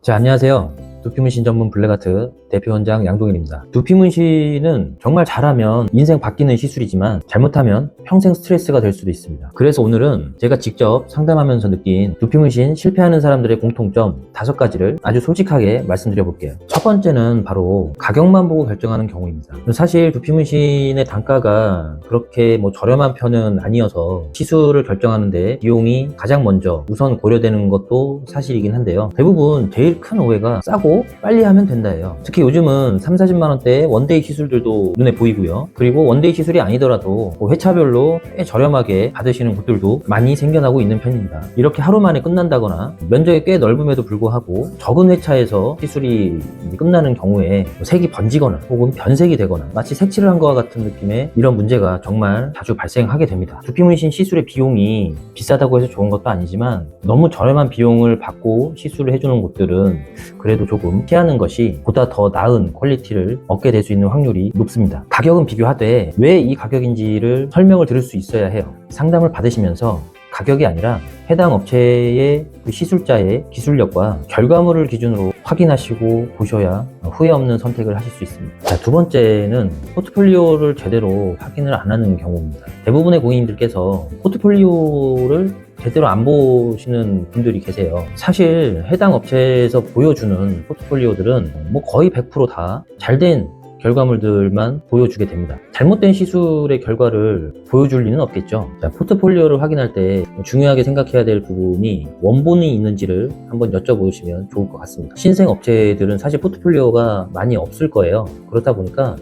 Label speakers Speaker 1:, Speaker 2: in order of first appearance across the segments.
Speaker 1: 자, 안녕하세요. 두피문신 전문 블랙아트 대표원장 양동일입니다. 두피문신은 정말 잘하면 인생 바뀌는 시술이지만 잘못하면 평생 스트레스가 될 수도 있습니다. 그래서 오늘은 제가 직접 상담하면서 느낀 두피문신 실패하는 사람들의 공통점 5가지를 아주 솔직하게 말씀드려 볼게요. 첫 번째는 바로 가격만 보고 결정하는 경우입니다. 사실 두피문신의 단가가 그렇게 저렴한 편은 아니어서 시술을 결정하는데 비용이 가장 먼저 우선 고려되는 것도 사실이긴 한데요. 대부분 제일 큰 오해가 싸고 빨리 하면 된다예요. 특히 요즘은 30-40만 원대의 원데이 시술들도 눈에 보이고요. 그리고 원데이 시술이 아니더라도 회차별로 꽤 저렴하게 받으시는 곳들도 많이 생겨나고 있는 편입니다. 이렇게 하루 만에 끝난다거나 면적이 꽤 넓음에도 불구하고 적은 회차에서 시술이 끝나는 경우에 색이 번지거나 혹은 변색이 되거나 마치 색칠을 한 것과 같은 느낌의 이런 문제가 정말 자주 발생하게 됩니다. 두피문신 시술의 비용이 비싸다고 해서 좋은 것도 아니지만 너무 저렴한 비용을 받고 시술을 해주는 곳들은 그래도 조금 피하는 것이 보다 더 나은 퀄리티를 얻게 될 수 있는 확률이 높습니다. 가격은 비교하되 왜 이 가격인지를 설명을 들을 수 있어야 해요. 상담을 받으시면서 가격이 아니라 해당 업체의 그 시술자의 기술력과 결과물을 기준으로 확인하시고 보셔야 후회 없는 선택을 하실 수 있습니다. 자, 두 번째는 포트폴리오를 제대로 확인을 안 하는 경우입니다. 대부분의 고객님들께서 포트폴리오를 제대로 안 보시는 분들이 계세요. 사실 해당 업체에서 보여주는 포트폴리오들은 거의 100% 다 잘된 결과물들만 보여주게 됩니다. 잘못된 시술의 결과를 보여줄 리는 없겠죠. 자, 포트폴리오를 확인할 때 중요하게 생각해야 될 부분이 원본이 있는지를 한번 여쭤보시면 좋을 것 같습니다. 신생 업체들은 사실 포트폴리오가 많이 없을 거예요. 그렇다 보니까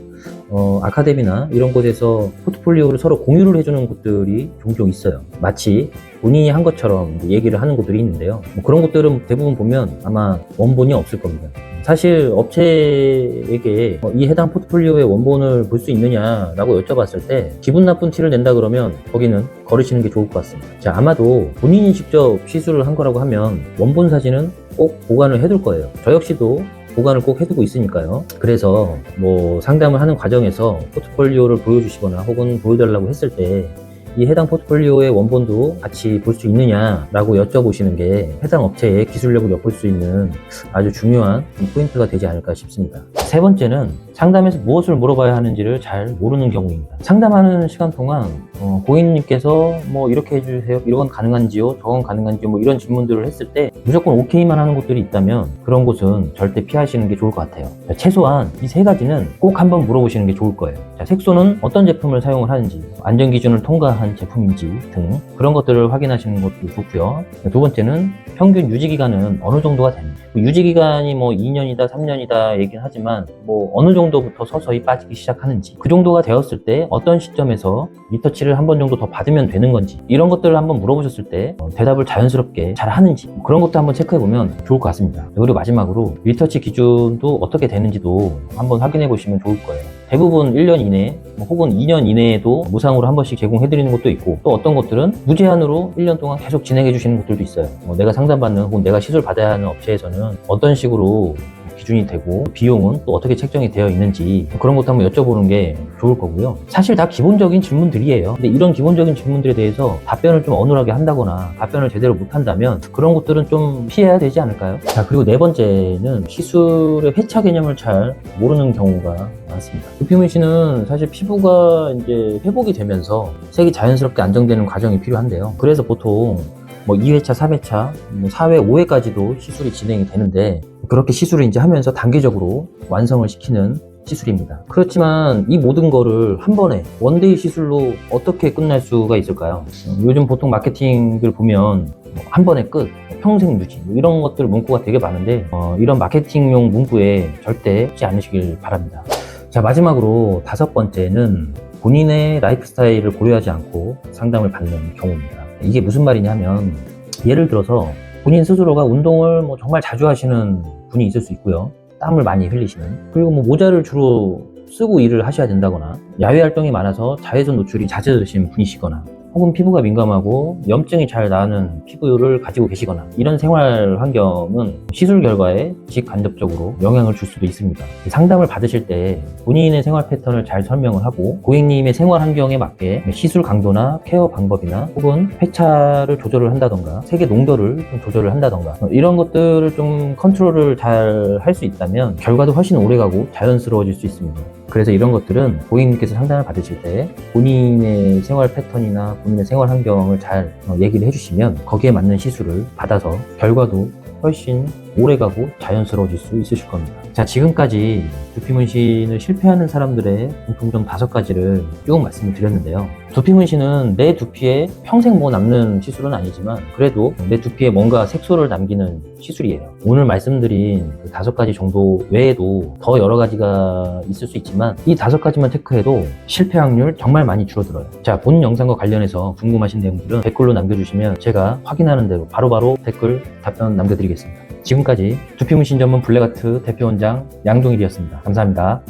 Speaker 1: 아카데미나 이런 곳에서 포트폴리오를 서로 공유를 해주는 곳들이 종종 있어요. 마치 본인이 한 것처럼 얘기를 하는 곳들이 있는데요. 그런 곳들은 대부분 보면 아마 원본이 없을 겁니다. 사실 업체에게 이 해당 포트폴리오의 원본을 볼 수 있느냐라고 여쭤봤을 때 기분 나쁜 티를 낸다 그러면 거기는 거르시는 게 좋을 것 같습니다. 자, 아마도 본인이 직접 시술을 한 거라고 하면 원본 사진은 꼭 보관을 해둘 거예요. 저 역시도 보관을 꼭 해두고 있으니까요. 그래서 상담을 하는 과정에서 포트폴리오를 보여주시거나 혹은 보여달라고 했을 때 이 해당 포트폴리오의 원본도 같이 볼 수 있느냐라고 여쭤보시는 게 해당 업체의 기술력을 엿볼 수 있는 아주 중요한 포인트가 되지 않을까 싶습니다. 세 번째는 상담에서 무엇을 물어봐야 하는지를 잘 모르는 경우입니다. 상담하는 시간 동안 고객님께서 이렇게 해주세요, 이건 가능한지요, 저건 가능한지요, 이런 질문들을 했을 때 무조건 오케이만 하는 곳들이 있다면 그런 곳은 절대 피하시는 게 좋을 것 같아요. 자, 최소한 이 3가지는 꼭 한번 물어보시는 게 좋을 거예요. 자, 색소는 어떤 제품을 사용을 하는지, 안전기준을 통과한 제품인지 등 그런 것들을 확인하시는 것도 좋고요. 두 번째는 평균 유지기간은 어느 정도가 됩니다. 유지기간이 2년이다 3년이다 얘기는 하지만 어느 정도부터 서서히 빠지기 시작하는지, 그 정도가 되었을 때 어떤 시점에서 리터치를 한 번 정도 더 받으면 되는 건지, 이런 것들을 한번 물어보셨을 때 대답을 자연스럽게 잘 하는지, 그런 것도 한번 체크해보면 좋을 것 같습니다. 그리고 마지막으로 리터치 기준도 어떻게 되는지도 한번 확인해 보시면 좋을 거예요. 대부분 1년 이내 혹은 2년 이내에도 무상으로 한 번씩 제공해드리는 것도 있고, 또 어떤 것들은 무제한으로 1년 동안 계속 진행해 주시는 곳들도 있어요. 내가 상담받는 혹은 내가 시술 받아야 하는 업체에서는 어떤 식으로 기준이 되고 비용은 또 어떻게 책정이 되어 있는지 그런 것도 한번 여쭤보는 게 좋을 거고요. 사실 다 기본적인 질문들이에요. 근데 이런 기본적인 질문들에 대해서 답변을 좀 어눌하게 한다거나 답변을 제대로 못한다면 그런 것들은 좀 피해야 되지 않을까요? 자, 그리고 네 번째는 시술의 회차 개념을 잘 모르는 경우가 많습니다. 두피문신은 사실 피부가 이제 회복이 되면서 색이 자연스럽게 안정되는 과정이 필요한데요. 그래서 보통 2회차, 3회차, 4회, 5회까지도 시술이 진행이 되는데 그렇게 시술을 이제 하면서 단계적으로 완성을 시키는 시술입니다. 그렇지만 이 모든 거를 한 번에 원데이 시술로 어떻게 끝날 수가 있을까요? 요즘 보통 마케팅들 보면 한 번에 끝, 평생 유지 이런 것들 문구가 되게 많은데 이런 마케팅용 문구에 절대 하지 않으시길 바랍니다. 자, 마지막으로 5번째는 본인의 라이프 스타일을 고려하지 않고 상담을 받는 경우입니다. 이게 무슨 말이냐면 예를 들어서 본인 스스로가 운동을 정말 자주 하시는 분이 있을 수 있고요. 땀을 많이 흘리시는, 그리고 모자를 주로 쓰고 일을 하셔야 된다거나 야외 활동이 많아서 자외선 노출이 잦으신 분이시거나, 혹은 피부가 민감하고 염증이 잘 나는 피부를 가지고 계시거나 이런 생활 환경은 시술 결과에 직간접적으로 영향을 줄 수도 있습니다. 상담을 받으실 때 본인의 생활 패턴을 잘 설명을 하고 고객님의 생활 환경에 맞게 시술 강도나 케어 방법이나 혹은 회차를 조절을 한다던가 색의 농도를 좀 조절을 한다던가 이런 것들을 좀 컨트롤을 잘 할 수 있다면 결과도 훨씬 오래가고 자연스러워질 수 있습니다. 그래서 이런 것들은 고객님께서 상담을 받으실 때 본인의 생활 패턴이나 본인의 생활 환경을 잘 얘기를 해주시면 거기에 맞는 시술을 받아서 결과도 훨씬 오래가고 자연스러워질 수 있으실 겁니다. 자, 지금까지 두피 문신을 실패하는 사람들의 공통점 5가지를 쭉 말씀을 드렸는데요. 두피 문신은 내 두피에 평생 남는 시술은 아니지만 그래도 내 두피에 뭔가 색소를 남기는 시술이에요. 오늘 말씀드린 그 5가지 정도 외에도 더 여러 가지가 있을 수 있지만 이 5가지만 체크해도 실패 확률 정말 많이 줄어들어요. 자, 본 영상과 관련해서 궁금하신 내용들은 댓글로 남겨주시면 제가 확인하는 대로 바로바로 댓글 답변 남겨드리겠습니다. 지금까지 두피 문신 전문 블랙아트 대표 원장 양동일이었습니다. 감사합니다.